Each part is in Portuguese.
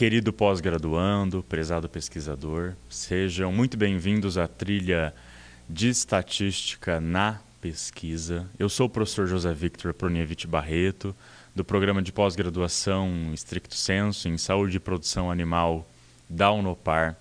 Querido pós-graduando, prezado pesquisador, sejam muito bem-vindos à trilha de Estatística na Pesquisa. Eu sou o professor José Victor Pronievich Barreto, do programa de pós-graduação Stricto Sensu em Saúde e Produção Animal da Unopar,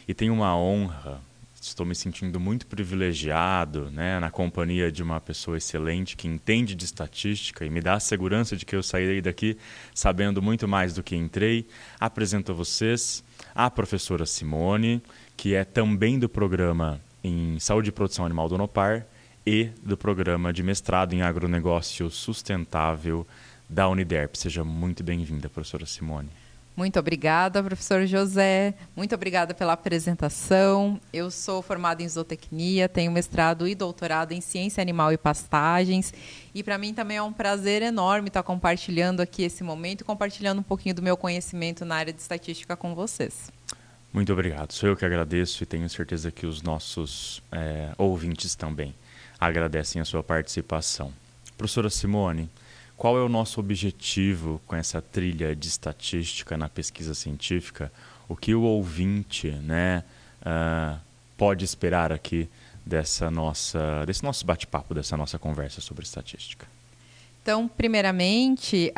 e tenho uma honra, estou me sentindo muito privilegiado, na companhia de uma pessoa excelente que entende de estatística e me dá a segurança de que eu sairei daqui sabendo muito mais do que entrei. Apresento a vocês a professora Simone, que é também do programa em Saúde e Produção Animal do Unopar e do programa de mestrado em Agronegócio Sustentável da Uniderp. Seja muito bem-vinda, professora Simone. Muito obrigada, professor José. Muito obrigada pela apresentação. Eu sou formada em zootecnia, tenho mestrado e doutorado em ciência animal e pastagens. E para mim também é um prazer enorme estar compartilhando aqui esse momento, compartilhando um pouquinho do meu conhecimento na área de estatística com vocês. Muito obrigado. Sou eu que agradeço e tenho certeza que os nossos ouvintes também agradecem a sua participação. Professora Simone, qual é o nosso objetivo com essa trilha de estatística na pesquisa científica? O que o ouvinte pode esperar aqui desse nosso bate-papo, dessa nossa conversa sobre estatística? Então, primeiramente,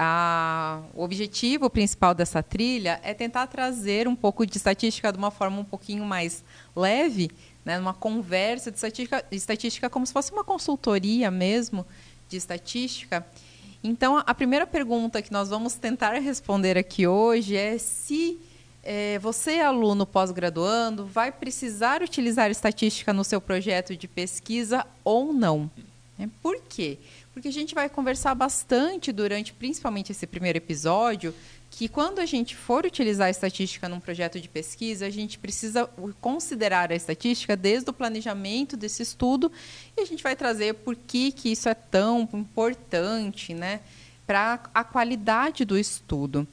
o objetivo principal dessa trilha é tentar trazer um pouco de estatística de uma forma um pouquinho mais leve, uma conversa de estatística como se fosse uma consultoria mesmo de estatística. Então, a primeira pergunta que nós vamos tentar responder aqui hoje é se você, aluno pós-graduando, vai precisar utilizar estatística no seu projeto de pesquisa ou não. Por quê? Porque a gente vai conversar bastante durante, principalmente esse primeiro episódio, que quando a gente for utilizar a estatística num projeto de pesquisa, a gente precisa considerar a estatística desde o planejamento desse estudo, e a gente vai trazer por que isso é tão importante, para a qualidade do estudo.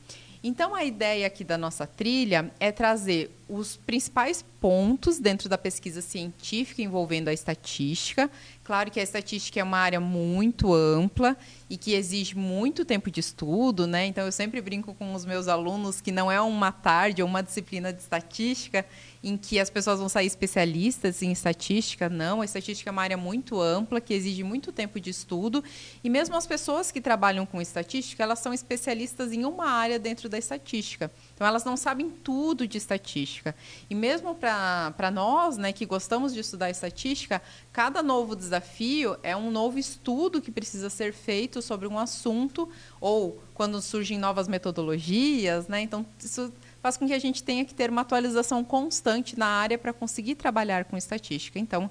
Então, a ideia aqui da nossa trilha é trazer os principais pontos dentro da pesquisa científica envolvendo a estatística. Claro que a estatística é uma área muito ampla e que exige muito tempo de estudo, Então, eu sempre brinco com os meus alunos que não é uma tarde ou uma disciplina de estatística em que as pessoas vão sair especialistas em estatística. Não, a estatística é uma área muito ampla, que exige muito tempo de estudo. E mesmo as pessoas que trabalham com estatística, elas são especialistas em uma área dentro da estatística. Então, elas não sabem tudo de estatística. E mesmo para nós, que gostamos de estudar estatística, cada novo desafio é um novo estudo que precisa ser feito sobre um assunto, ou quando surgem novas metodologias, Então, isso faz com que a gente tenha que ter uma atualização constante na área para conseguir trabalhar com estatística. Então,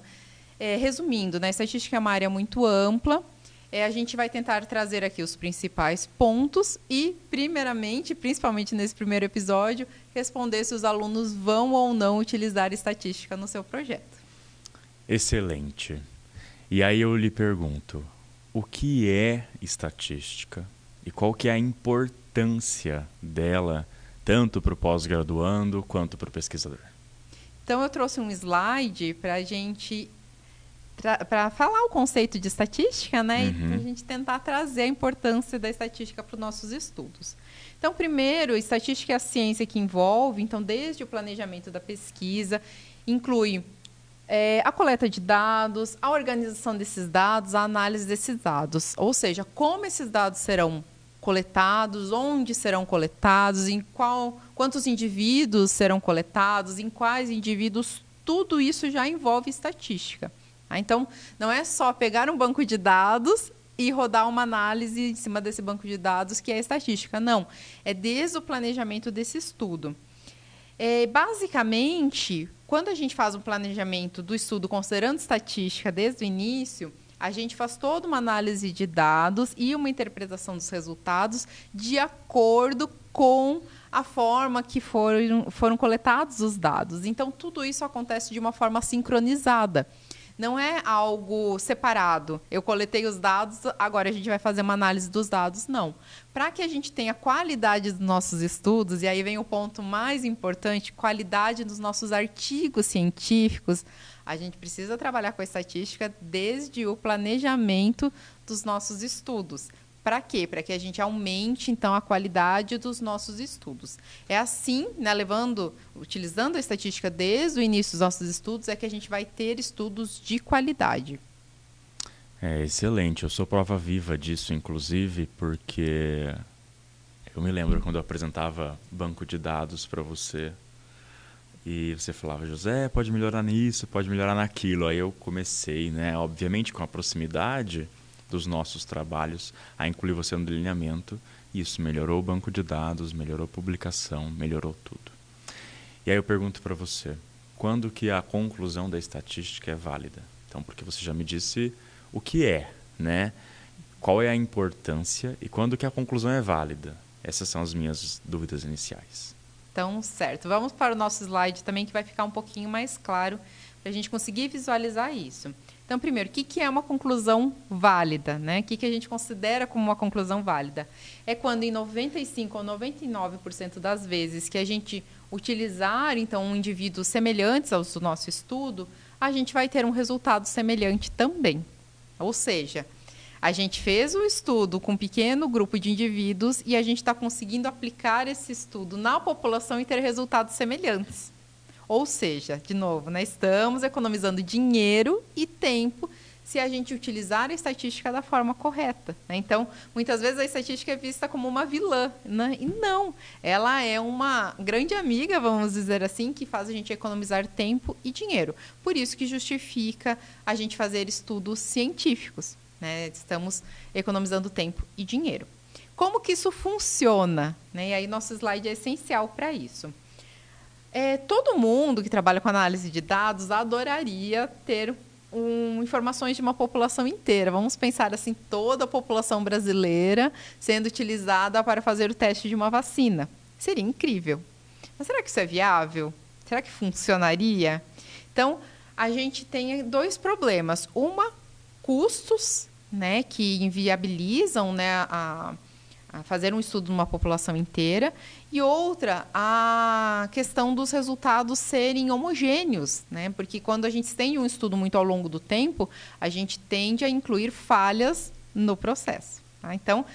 resumindo, a estatística é uma área muito ampla. A gente vai tentar trazer aqui os principais pontos e, primeiramente, principalmente nesse primeiro episódio, responder se os alunos vão ou não utilizar estatística no seu projeto. Excelente. E aí eu lhe pergunto, o que é estatística e qual que é a importância dela, tanto para o pós-graduando quanto para o pesquisador? Então, eu trouxe um slide para a gente para falar o conceito de estatística, E para a gente tentar trazer a importância da estatística para os nossos estudos. Então, primeiro, estatística é a ciência que envolve, então, desde o planejamento da pesquisa, inclui a coleta de dados, a organização desses dados, a análise desses dados, ou seja, como esses dados serão coletados, onde serão coletados, quantos indivíduos serão coletados, em quais indivíduos, tudo isso já envolve estatística. Então, não é só pegar um banco de dados e rodar uma análise em cima desse banco de dados que é estatística. Não, é desde o planejamento desse estudo. Basicamente, quando a gente faz um planejamento do estudo considerando estatística desde o início, a gente faz toda uma análise de dados e uma interpretação dos resultados de acordo com a forma que foram coletados os dados. Então, tudo isso acontece de uma forma sincronizada. Não é algo separado. Eu coletei os dados, agora a gente vai fazer uma análise dos dados. Não. Para que a gente tenha qualidade dos nossos estudos, e aí vem o ponto mais importante, qualidade dos nossos artigos científicos, a gente precisa trabalhar com a estatística desde o planejamento dos nossos estudos. Para quê? Para que a gente aumente, então, a qualidade dos nossos estudos. É assim, né, utilizando a estatística desde o início dos nossos estudos, é que a gente vai ter estudos de qualidade. É excelente, eu sou prova viva disso, inclusive, porque eu me lembro quando eu apresentava banco de dados para você e você falava, José, pode melhorar nisso, pode melhorar naquilo. Aí eu comecei, né, obviamente com a proximidade dos nossos trabalhos, a incluir você no delineamento. Isso melhorou o banco de dados, melhorou a publicação, melhorou tudo. E aí eu pergunto para você, quando que a conclusão da estatística é válida? Então, porque você já me disse o que é, né? Qual é a importância e quando que a conclusão é válida? Essas são as minhas dúvidas iniciais. Então, certo. Vamos para o nosso slide também, que vai ficar um pouquinho mais claro para a gente conseguir visualizar isso. Então, primeiro, o que é uma conclusão válida, né? O que a gente considera como uma conclusão válida? É quando em 95% ou 99% das vezes que a gente utilizar, então, indivíduos semelhantes aos do nosso estudo, a gente vai ter um resultado semelhante também. Ou seja, a gente fez o estudo com um pequeno grupo de indivíduos e a gente está conseguindo aplicar esse estudo na população e ter resultados semelhantes. Ou seja, de novo, né, estamos economizando dinheiro e tempo se a gente utilizar a estatística da forma correta, né? Então, muitas vezes a estatística é vista como uma vilã, né? E não, ela é uma grande amiga, vamos dizer assim, que faz a gente economizar tempo e dinheiro. Por isso que justifica a gente fazer estudos científicos, né? Estamos economizando tempo e dinheiro. Como que isso funciona, né? E aí nosso slide é essencial para isso. Todo mundo que trabalha com análise de dados adoraria ter informações de uma população inteira. Vamos pensar assim, toda a população brasileira sendo utilizada para fazer o teste de uma vacina. Seria incrível. Mas será que isso é viável? Será que funcionaria? Então, a gente tem dois problemas. Custos, né, que inviabilizam, né, a fazer um estudo numa população inteira, e outra, a questão dos resultados serem homogêneos, né? Porque quando a gente tem um estudo muito ao longo do tempo, a gente tende a incluir falhas no processo. Tá? Então,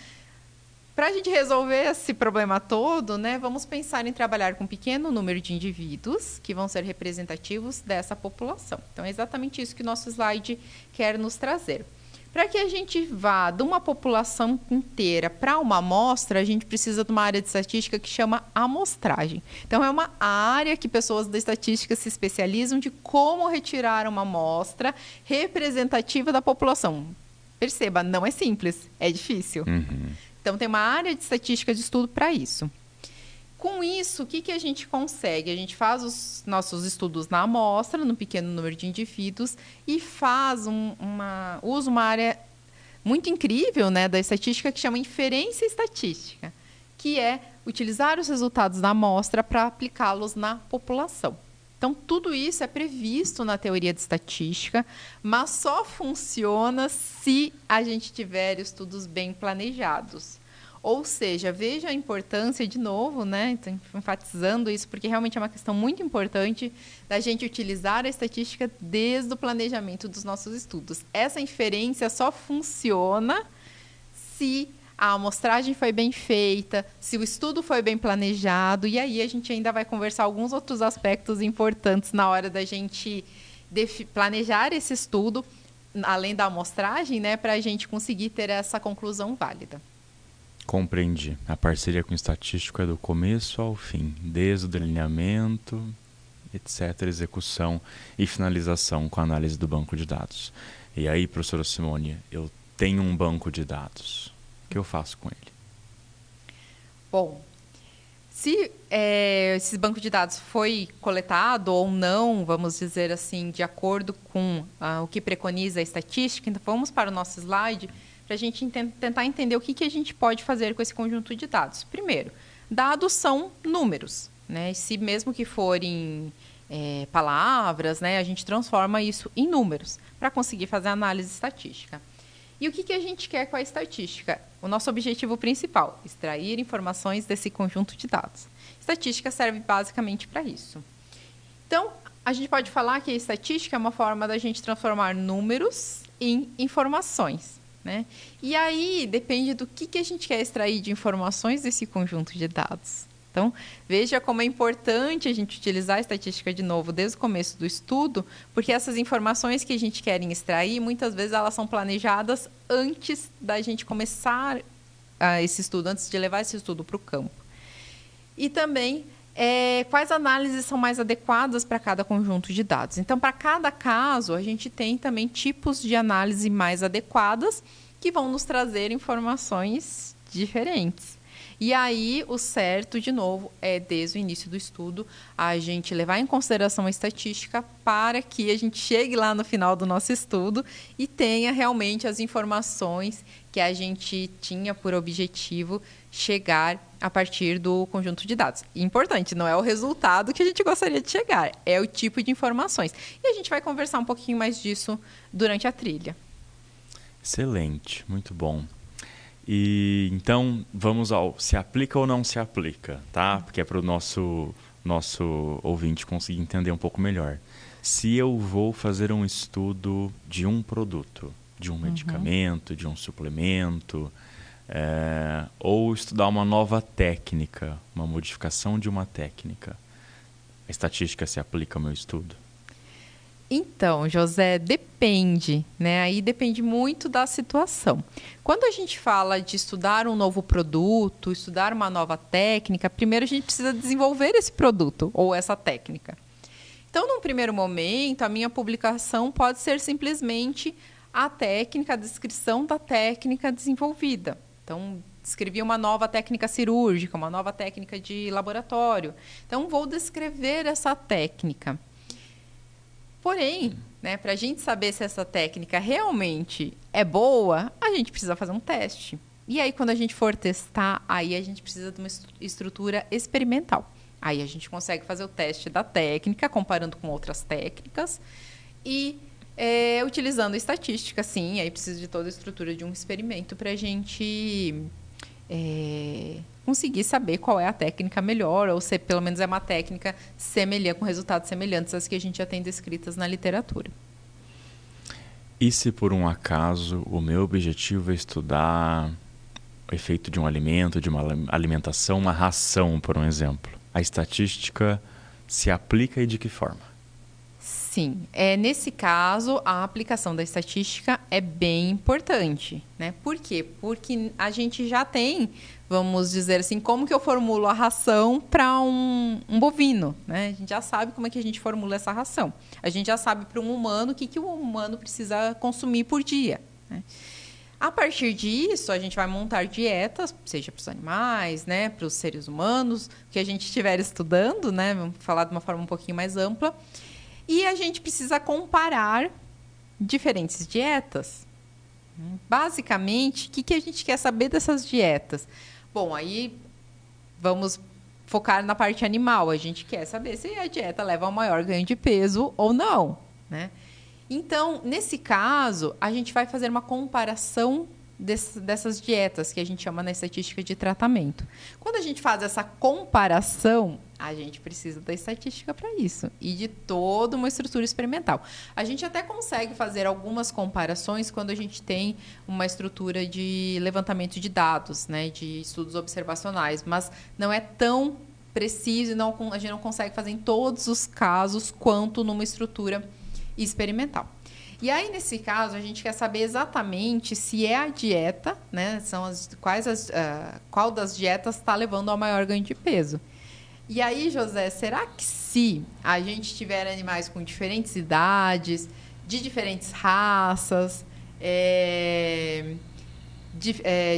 para a gente resolver esse problema todo, né, vamos pensar em trabalhar com um pequeno número de indivíduos que vão ser representativos dessa população. Então, é exatamente isso que o nosso slide quer nos trazer. Para que a gente vá de uma população inteira para uma amostra, a gente precisa de uma área de estatística que chama amostragem. Então, é uma área que pessoas da estatística se especializam de como retirar uma amostra representativa da população. Perceba, não é simples, é difícil. Então, tem uma área de estatística de estudo para isso. Com isso, o que a gente consegue? A gente faz os nossos estudos na amostra, num pequeno número de indivíduos, e usa uma área muito incrível, né, da estatística que chama inferência estatística, que é utilizar os resultados da amostra para aplicá-los na população. Então, tudo isso é previsto na teoria de estatística, mas só funciona se a gente tiver estudos bem planejados. Ou seja, veja a importância, de novo, né? Estou enfatizando isso, porque realmente é uma questão muito importante da gente utilizar a estatística desde o planejamento dos nossos estudos. Essa inferência só funciona se a amostragem foi bem feita, se o estudo foi bem planejado, e aí a gente ainda vai conversar alguns outros aspectos importantes na hora da gente planejar esse estudo, além da amostragem, né, para a gente conseguir ter essa conclusão válida. Compreendi. A parceria com o estatístico é do começo ao fim, desde o delineamento, etc., execução e finalização com a análise do banco de dados. E aí, professora Simone, eu tenho um banco de dados. O que eu faço com ele? Bom, se esse banco de dados foi coletado ou não, vamos dizer assim, de acordo com o que preconiza a estatística, então vamos para o nosso slide para a gente tentar entender o que a gente pode fazer com esse conjunto de dados. Primeiro, dados são números, né? Se mesmo que forem palavras, né, a gente transforma isso em números para conseguir fazer a análise estatística. E o que a gente quer com a estatística? O nosso objetivo principal, extrair informações desse conjunto de dados. Estatística serve basicamente para isso. Então, a gente pode falar que a estatística é uma forma da gente transformar números em informações. né? E aí depende do que a gente quer extrair de informações desse conjunto de dados. Então, veja como é importante a gente utilizar a estatística de novo desde o começo do estudo, porque essas informações que a gente quer extrair, muitas vezes elas são planejadas antes da gente começar esse estudo, antes de levar esse estudo para o campo. E também, quais análises são mais adequadas para cada conjunto de dados. Então, para cada caso, a gente tem também tipos de análise mais adequadas que vão nos trazer informações diferentes. E aí, o certo, de novo, é desde o início do estudo, a gente levar em consideração a estatística para que a gente chegue lá no final do nosso estudo e tenha realmente as informações que a gente tinha por objetivo chegar a partir do conjunto de dados. E importante, não é o resultado que a gente gostaria de chegar, é o tipo de informações. E a gente vai conversar um pouquinho mais disso durante a trilha. Excelente, muito bom. E então vamos ao se aplica ou não se aplica, tá? Porque é para o nosso ouvinte conseguir entender um pouco melhor. Se eu vou fazer um estudo de um produto, de um medicamento, de um suplemento, ou estudar uma nova técnica, uma modificação de uma técnica, a estatística se aplica ao meu estudo? Então, José, depende, né? Aí depende muito da situação. Quando a gente fala de estudar um novo produto, estudar uma nova técnica, primeiro a gente precisa desenvolver esse produto ou essa técnica. Então, num primeiro momento, a minha publicação pode ser simplesmente a técnica, a descrição da técnica desenvolvida. Então, descrevi uma nova técnica cirúrgica, uma nova técnica de laboratório. Então, vou descrever essa técnica. Porém, né, para a gente saber se essa técnica realmente é boa, a gente precisa fazer um teste. E aí, quando a gente for testar, aí a gente precisa de uma estrutura experimental. Aí a gente consegue fazer o teste da técnica, comparando com outras técnicas e utilizando estatística, sim. Aí precisa de toda a estrutura de um experimento para a gente conseguir saber qual é a técnica melhor, ou se pelo menos é uma técnica semelhante, com resultados semelhantes às que a gente já tem descritas na literatura. E se por um acaso o meu objetivo é estudar o efeito de um alimento, de uma alimentação, uma ração, por um exemplo, a estatística se aplica e de que forma? Sim, nesse caso, a aplicação da estatística é bem importante, né? Por quê? Porque a gente já tem, vamos dizer assim, como que eu formulo a ração para um bovino, né? A gente já sabe como é que a gente formula essa ração. A gente já sabe para um humano o que o humano precisa consumir por dia, né? A partir disso, a gente vai montar dietas, seja para os animais, né, para os seres humanos, que a gente estiver estudando, né? Vamos falar de uma forma um pouquinho mais ampla. E a gente precisa comparar diferentes dietas. Basicamente, o que a gente quer saber dessas dietas? Bom, aí vamos focar na parte animal. A gente quer saber se a dieta leva a um maior ganho de peso ou não, né? Então, nesse caso, a gente vai fazer uma comparação dessas dietas, que a gente chama na estatística de tratamento. Quando a gente faz essa comparação, a gente precisa da estatística para isso e de toda uma estrutura experimental. A gente até consegue fazer algumas comparações quando a gente tem uma estrutura de levantamento de dados, né, de estudos observacionais, mas não é tão preciso, a gente não consegue fazer em todos os casos quanto numa estrutura experimental. E aí, nesse caso, a gente quer saber exatamente se é a dieta, né? Qual das dietas está levando ao maior ganho de peso. E aí, José, será que se a gente tiver animais com diferentes idades, de diferentes raças,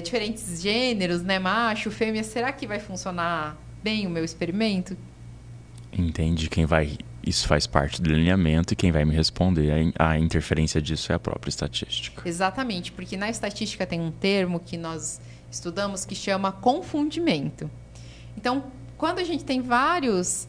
diferentes gêneros, né? Macho, fêmea, será que vai funcionar bem o meu experimento? Entende quem vai... Isso faz parte do alinhamento e quem vai me responder a interferência disso é a própria estatística. Exatamente, porque na estatística tem um termo que nós estudamos que chama confundimento. Então, quando a gente tem vários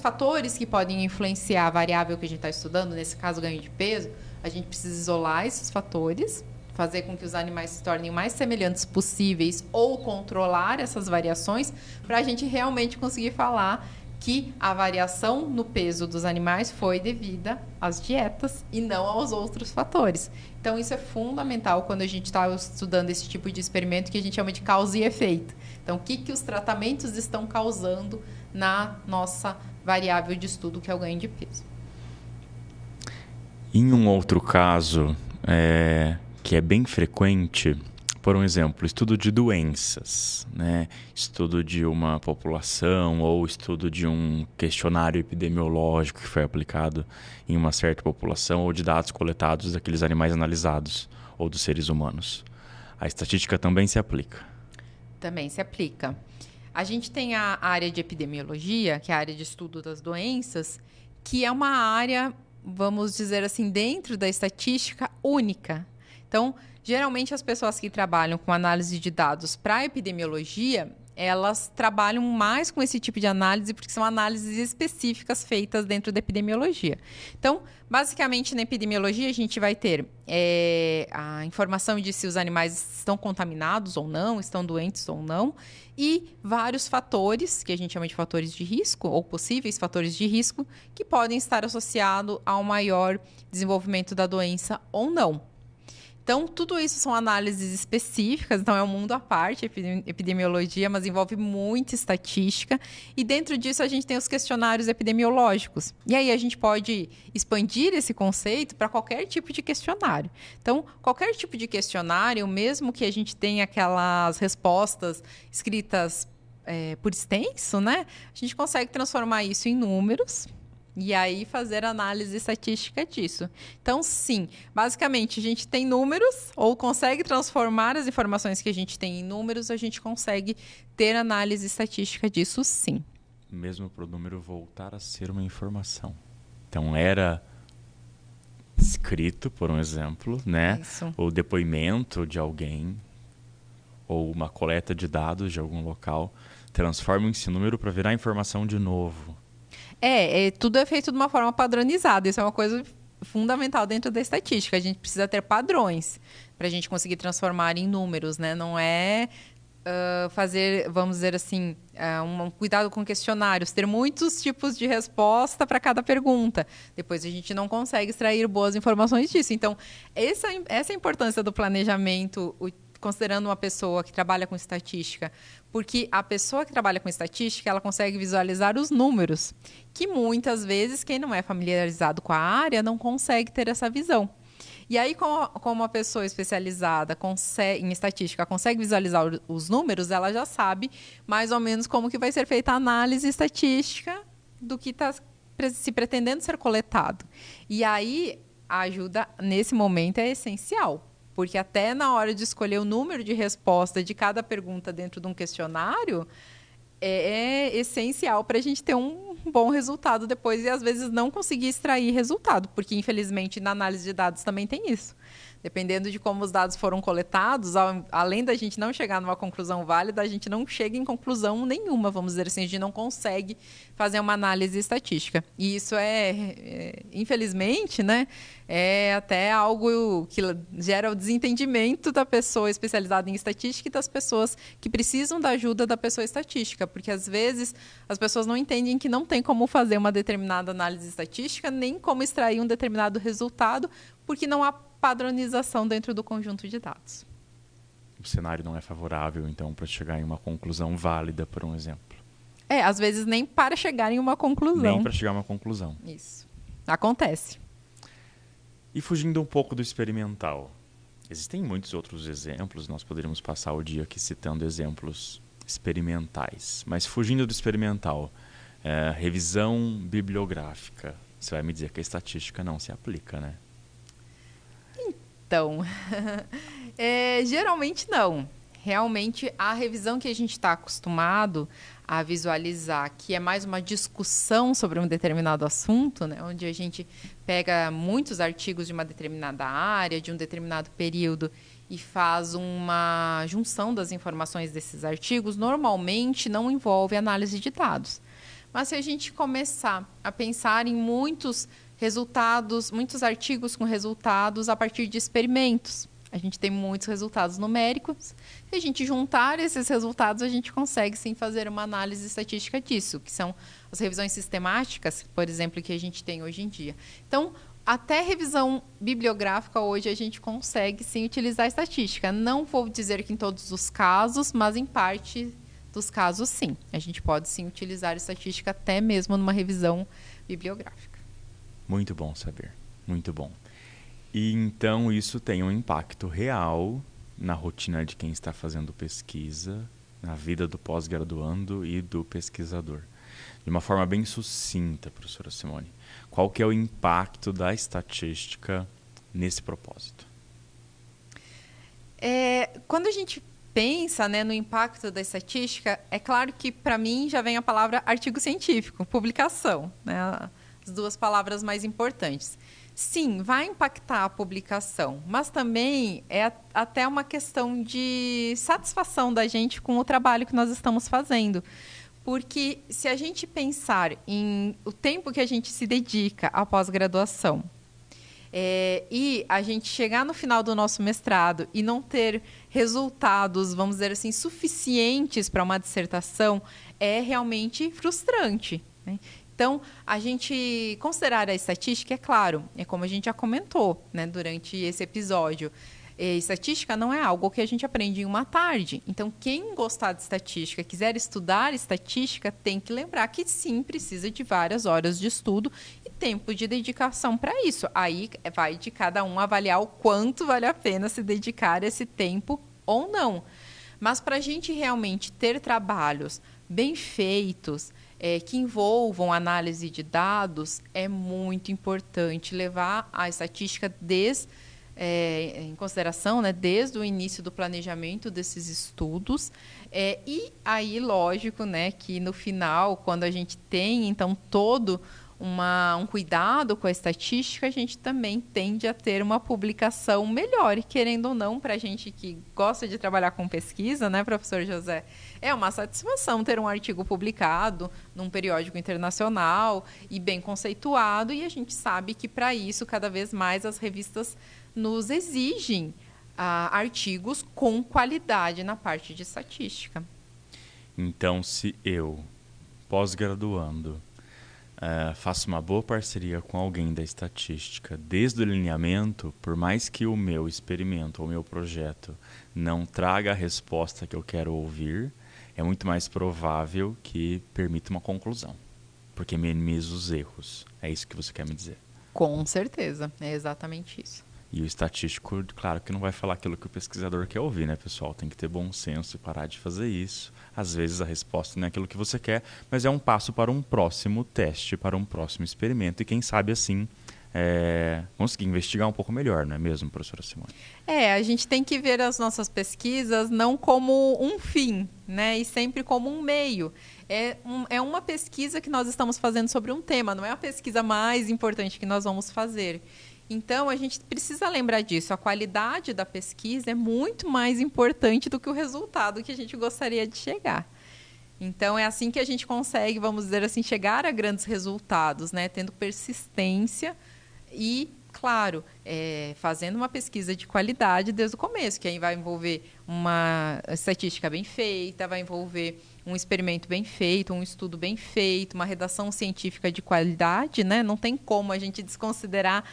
fatores que podem influenciar a variável que a gente está estudando, nesse caso ganho de peso, a gente precisa isolar esses fatores, fazer com que os animais se tornem o mais semelhantes possíveis ou controlar essas variações para a gente realmente conseguir falar que a variação no peso dos animais foi devida às dietas e não aos outros fatores. Então, isso é fundamental quando a gente está estudando esse tipo de experimento que a gente chama de causa e efeito. Então, o que os tratamentos estão causando na nossa variável de estudo, que é o ganho de peso. Em um outro caso, que é bem frequente, por um exemplo, estudo de doenças, né? Estudo de uma população ou estudo de um questionário epidemiológico que foi aplicado em uma certa população ou de dados coletados daqueles animais analisados ou dos seres humanos. A estatística também se aplica? Também se aplica. A gente tem a área de epidemiologia, que é a área de estudo das doenças, que é uma área, vamos dizer assim, dentro da estatística única. Então, geralmente as pessoas que trabalham com análise de dados para epidemiologia, elas trabalham mais com esse tipo de análise porque são análises específicas feitas dentro da epidemiologia. Então, basicamente, na epidemiologia, a gente vai ter a informação de se os animais estão contaminados ou não, estão doentes ou não, e vários fatores, que a gente chama de fatores de risco, ou possíveis fatores de risco, que podem estar associados ao maior desenvolvimento da doença ou não. Então, tudo isso são análises específicas, então é um mundo à parte, epidemiologia, mas envolve muita estatística. E dentro disso a gente tem os questionários epidemiológicos. E aí a gente pode expandir esse conceito para qualquer tipo de questionário. Então, qualquer tipo de questionário, mesmo que a gente tenha aquelas respostas escritas por extenso, né? A gente consegue transformar isso em números. E aí fazer análise estatística disso. Então, sim, basicamente a gente tem números ou consegue transformar as informações que a gente tem em números, a gente consegue ter análise estatística disso, sim. Mesmo para o número voltar a ser uma informação. Então, era escrito, por um exemplo, né? Isso. O depoimento de alguém ou uma coleta de dados de algum local, transforma esse número para virar informação de novo. Tudo é feito de uma forma padronizada. Isso é uma coisa fundamental dentro da estatística. A gente precisa ter padrões para a gente conseguir transformar em números, né? Não é fazer, vamos dizer assim, um cuidado com questionários, ter muitos tipos de resposta para cada pergunta. Depois a gente não consegue extrair boas informações disso. Então, essa é a importância do planejamento, considerando uma pessoa que trabalha com estatística, porque a pessoa que trabalha com estatística, ela consegue visualizar os números, que muitas vezes quem não é familiarizado com a área não consegue ter essa visão. E aí, como uma pessoa especializada em estatística consegue visualizar os números, ela já sabe mais ou menos como que vai ser feita a análise estatística do que está se pretendendo ser coletado. E aí, a ajuda nesse momento é essencial. Porque até na hora de escolher o número de resposta de cada pergunta dentro de um questionário, é essencial para a gente ter um bom resultado depois e, às vezes, não conseguir extrair resultado. Porque, infelizmente, na análise de dados também tem isso. Dependendo de como os dados foram coletados, além da gente não chegar numa conclusão válida, a gente não chega em conclusão nenhuma, vamos dizer assim, a gente não consegue fazer uma análise estatística. E isso infelizmente, né, é até algo que gera o desentendimento da pessoa especializada em estatística e das pessoas que precisam da ajuda da pessoa estatística, porque às vezes as pessoas não entendem que não tem como fazer uma determinada análise estatística, nem como extrair um determinado resultado, porque não há padronização dentro do conjunto de dados. O cenário não é favorável, então, para chegar em uma conclusão válida, por um exemplo. Às vezes nem para chegar em uma conclusão. Nem para chegar a uma conclusão. Isso. Acontece. E fugindo um pouco do experimental, existem muitos outros exemplos, nós poderíamos passar o dia aqui citando exemplos experimentais, mas fugindo do experimental, revisão bibliográfica, você vai me dizer que a estatística não se aplica, né? Então, geralmente não. Realmente, a revisão que a gente está acostumado a visualizar, que é mais uma discussão sobre um determinado assunto, né, onde a gente pega muitos artigos de uma determinada área, de um determinado período, e faz uma junção das informações desses artigos, normalmente não envolve análise de dados. Mas se a gente começar a pensar em muitos resultados, muitos artigos com resultados a partir de experimentos, A gente tem muitos resultados numéricos. Se a gente juntar esses resultados, a gente consegue sim fazer uma análise estatística disso, que são as revisões sistemáticas, por exemplo, que a gente tem hoje em dia. Então, até revisão bibliográfica hoje a gente consegue sim utilizar a estatística. Não vou dizer que em todos os casos, mas em parte dos casos sim. A gente pode sim utilizar a estatística até mesmo numa revisão bibliográfica. Muito bom saber, muito bom. E então isso tem um impacto real na rotina de quem está fazendo pesquisa, na vida do pós-graduando e do pesquisador. De uma forma bem sucinta, professora Simone, qual que é o impacto da estatística nesse propósito? Quando a gente pensa, né, no impacto da estatística, é claro que para mim já vem a palavra artigo científico, publicação, né, as duas palavras mais importantes. Sim, vai impactar a publicação, mas também é até uma questão de satisfação da gente com o trabalho que nós estamos fazendo. Porque se a gente pensar em o tempo que a gente se dedica à pós-graduação e a gente chegar no final do nosso mestrado e não ter resultados, vamos dizer assim, suficientes para uma dissertação, é realmente frustrante, né? Então, a gente considerar a estatística, é claro, é como a gente já comentou, né, durante esse episódio. Estatística não é algo que a gente aprende em uma tarde. Então, quem gostar de estatística, quiser estudar estatística, tem que lembrar que sim, precisa de várias horas de estudo e tempo de dedicação para isso. Aí vai de cada um avaliar o quanto vale a pena se dedicar esse tempo ou não. Mas para a gente realmente ter trabalhos bem feitos, que envolvam análise de dados, é muito importante levar a estatística em consideração, né, desde o início do planejamento desses estudos. E aí, lógico, né, que no final, quando a gente tem, então, todo um cuidado com a estatística, a gente também tende a ter uma publicação melhor. E, querendo ou não, para a gente que gosta de trabalhar com pesquisa, né, professor José, é uma satisfação ter um artigo publicado num periódico internacional e bem conceituado. E a gente sabe que, para isso, cada vez mais as revistas nos exigem artigos com qualidade na parte de estatística. Então, se eu, pós-graduando, faço uma boa parceria com alguém da estatística desde o delineamento, por mais que o meu experimento ou o meu projeto não traga a resposta que eu quero ouvir, é muito mais provável que permita uma conclusão, porque minimiza os erros. É isso que você quer me dizer? Com certeza, é exatamente isso. E o estatístico, claro que não vai falar aquilo que o pesquisador quer ouvir, né, pessoal? Tem que ter bom senso e parar de fazer isso. Às vezes a resposta não é aquilo que você quer, mas é um passo para um próximo teste, para um próximo experimento. E quem sabe, assim, conseguir investigar um pouco melhor, não é mesmo, professora Simone? A gente tem que ver as nossas pesquisas não como um fim, né, e sempre como um meio. É uma pesquisa que nós estamos fazendo sobre um tema, não é a pesquisa mais importante que nós vamos fazer. Então, a gente precisa lembrar disso. A qualidade da pesquisa é muito mais importante do que o resultado que a gente gostaria de chegar. Então, é assim que a gente consegue, vamos dizer assim, chegar a grandes resultados, né? Tendo persistência e, claro, fazendo uma pesquisa de qualidade desde o começo, que aí vai envolver uma estatística bem feita, vai envolver um experimento bem feito, um estudo bem feito, uma redação científica de qualidade, né? Não tem como a gente desconsiderar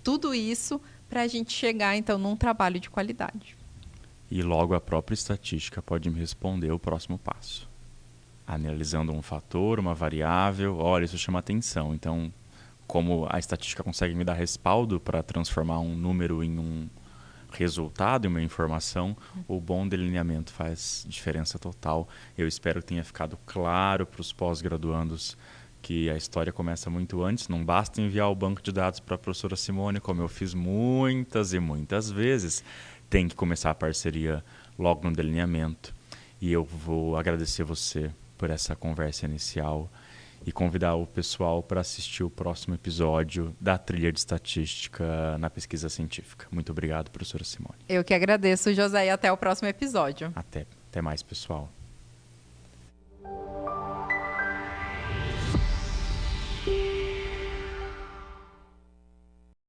tudo isso para a gente chegar, então, num trabalho de qualidade. E logo a própria estatística pode me responder o próximo passo. Analisando um fator, uma variável, olha, isso chama atenção. Então, como a estatística consegue me dar respaldo para transformar um número em um resultado, em uma informação, o bom delineamento faz diferença total. Eu espero que tenha ficado claro para os pós-graduandos que a história começa muito antes, não basta enviar o banco de dados para a professora Simone, como eu fiz muitas e muitas vezes, tem que começar a parceria logo no delineamento. E eu vou agradecer você por essa conversa inicial e convidar o pessoal para assistir o próximo episódio da Trilha de Estatística na Pesquisa Científica. Muito obrigado, professora Simone. Eu que agradeço, José, e até o próximo episódio. Até mais, pessoal.